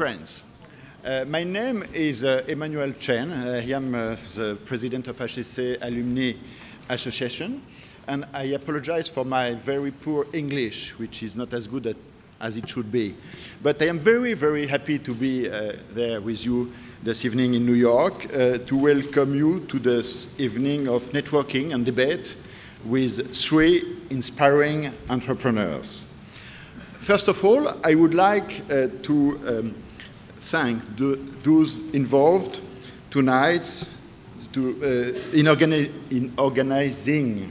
friends. My name is Emmanuel Chen. I am the president of HEC Alumni Association, and I apologize for my very poor English, which is not as good as it should be. But I am very, very happy to be there with you this evening in New York to welcome you to this evening of networking and debate with three inspiring entrepreneurs. First of all, I would like to thank those involved tonight in organizing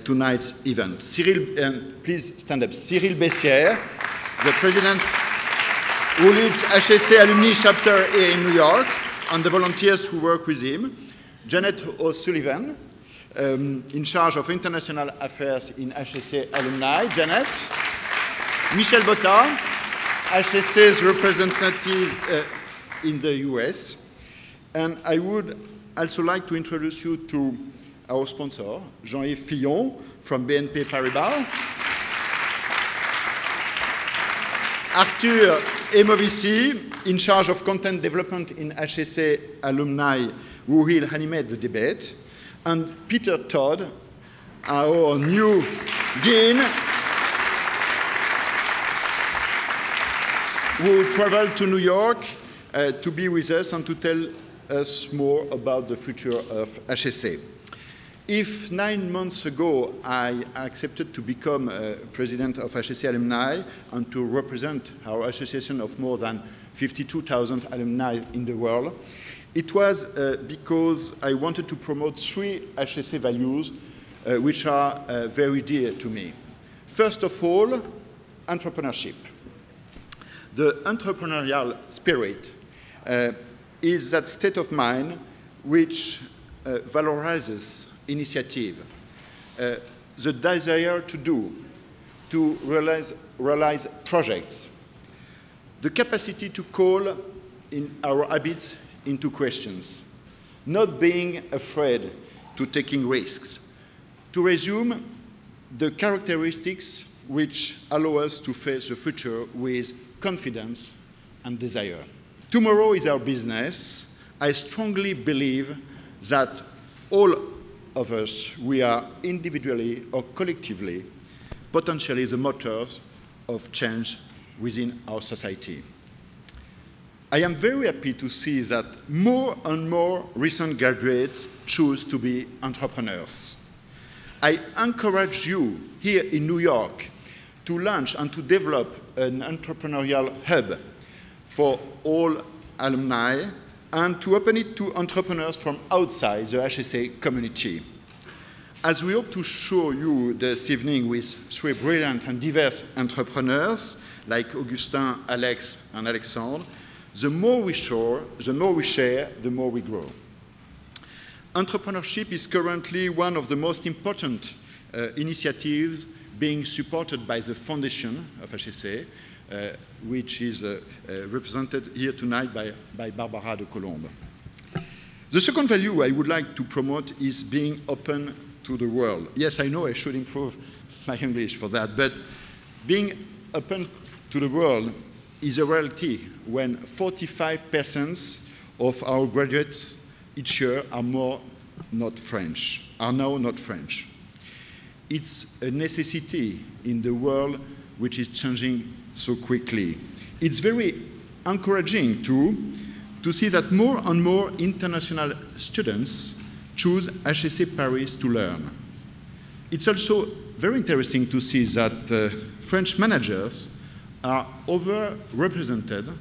tonight's event. Cyril, please stand up. Cyril Bessières, the president who leads HEC Alumni chapter here in New York, and the volunteers who work with him. Janet O'Sullivan, in charge of international affairs in HEC Alumni. Janet. Michel Botta, HEC's representative in the US. And I would also like to introduce you to our sponsor, Jean-Yves Fillon from BNP Paribas. Arthur Emovici, in charge of content development in HEC Alumni, who will animate the debate. And Peter Todd, our new dean, who traveled to New York to be with us and to tell us more about the future of HEC. If 9 months ago I accepted to become president of HEC Alumni and to represent our association of more than 52,000 alumni in the world, it was because I wanted to promote three HEC values which are very dear to me. First of all, entrepreneurship. The entrepreneurial spirit is that state of mind which valorizes initiative, the desire to do, to realize projects, the capacity to call in our habits into questions, not being afraid to taking risks, to resume the characteristics which allow us to face the future with confidence and desire. Tomorrow is our business. I strongly believe that all of us, we are individually or collectively, potentially the motors of change within our society. I am very happy to see that more and more recent graduates choose to be entrepreneurs. I encourage you here in New York to launch and to develop an entrepreneurial hub for all alumni and to open it to entrepreneurs from outside the HEC community. As we hope to show you this evening with three brilliant and diverse entrepreneurs like Augustin, Alex, and Alexandre, the more we share, the more we grow. Entrepreneurship is currently one of the most important initiatives being supported by the foundation of HEC, which is represented here tonight by Barbara de Colombe. The second value I would like to promote is being open to the world. Yes, I know I should improve my English for that, but being open to the world is a reality when 45% of our graduates each year are now not French. It's a necessity in the world which is changing so quickly. It's very encouraging to see that more and more international students choose HEC Paris to learn. It's also very interesting to see that French managers are overrepresented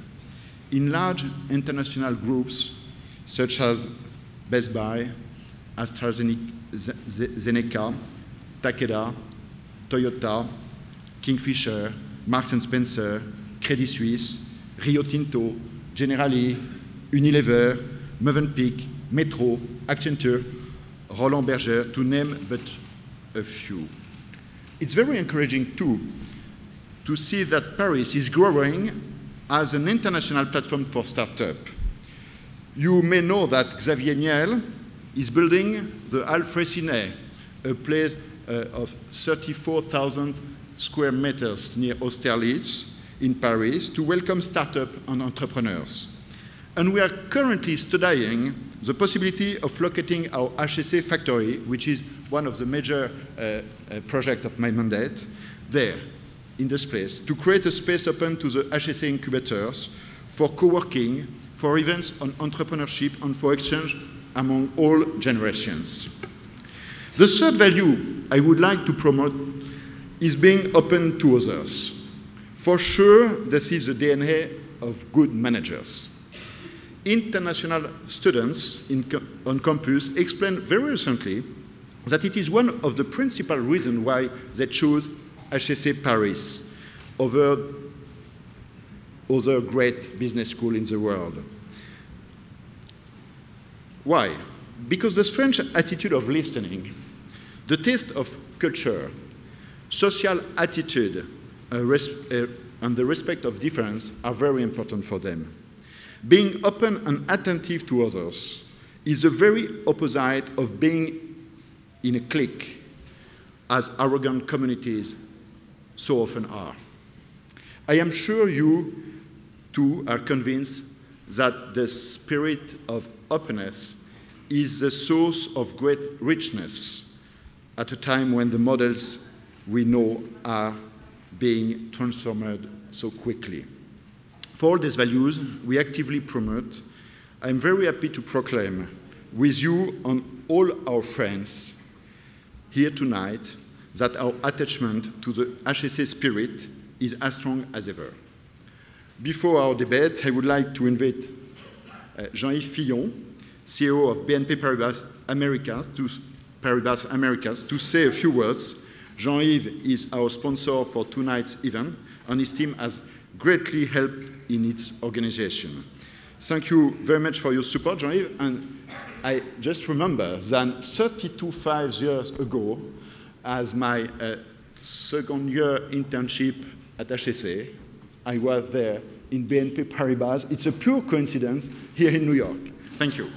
in large international groups such as Best Buy, AstraZeneca, Takeda, Toyota, Kingfisher, Marks & Spencer, Credit Suisse, Rio Tinto, Generali, Unilever, Mövenpick, Metro, Accenture, Roland Berger, to name but a few. It's very encouraging, too, to see that Paris is growing as an international platform for startups. You may know that Xavier Niel is building the Alfrécinet, a place of 34,000 square meters near Austerlitz, in Paris to welcome startups and entrepreneurs. And we are currently studying the possibility of locating our HEC factory, which is one of the major projects of my mandate, there, in this place, to create a space open to the HEC incubators for co-working, for events on entrepreneurship, and for exchange among all generations. The third value I would like to promote is being open to others. For sure, this is the DNA of good managers. International students on campus explained very recently that it is one of the principal reasons why they chose HEC Paris over other great business schools in the world. Why? Because the French attitude of listening, the taste of culture, social attitude, and the respect of difference are very important for them. Being open and attentive to others is the very opposite of being in a clique, as arrogant communities so often are. I am sure you, too, are convinced that the spirit of openness is the source of great richness at a time when the models we know are being transformed so quickly. For all these values we actively promote, I am very happy to proclaim with you and all our friends here tonight that our attachment to the HEC spirit is as strong as ever. Before our debate, I would like to invite Jean-Yves Fillon, CEO of BNP Paribas Americas, to say a few words. Jean-Yves is our sponsor for tonight's event, and his team has greatly helped in its organization. Thank you very much for your support, Jean-Yves. And I just remember that 35 years ago, as my second year internship at HEC, I was there in BNP Paribas. It's a pure coincidence here in New York. Thank you.